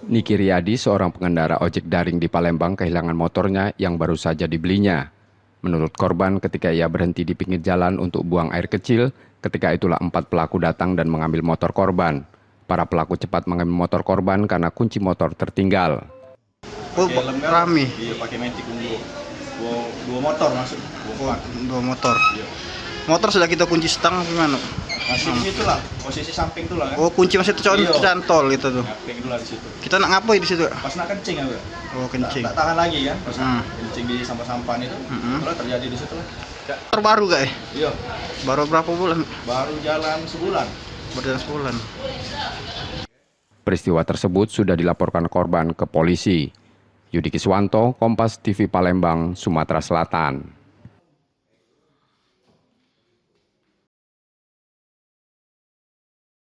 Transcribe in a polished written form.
Niki Riyadi, seorang pengendara ojek daring di Palembang, kehilangan motornya yang baru saja dibelinya. Menurut korban, ketika ia berhenti di pinggir jalan untuk buang air kecil, ketika itulah 4 pelaku datang dan mengambil motor korban. Para pelaku cepat mengambil motor korban karena kunci motor tertinggal. Oh, rame. Iya, pakai metik ungu. Dua motor masuk. Dua motor. Iya. Motor sudah kita kunci stang gimana? Masih di situ lah, posisi samping tuh lah kan. Oh, kunci masih tercantol gitu tuh. Samping tuh lah di situ. Kita nak ngapain di situ? Pas nak kencing aku. Oh, kencing. Tak tahan lagi kan, pas kencing di sampah-sampah itu. Terus terjadi di situ lah. Terbaru gak ya? Iya. Baru berapa bulan? Baru jalan sebulan. Berjalan sebulan. Peristiwa tersebut sudah dilaporkan korban ke polisi. Yudi Kiswanto, Kompas TV Palembang, Sumatera Selatan.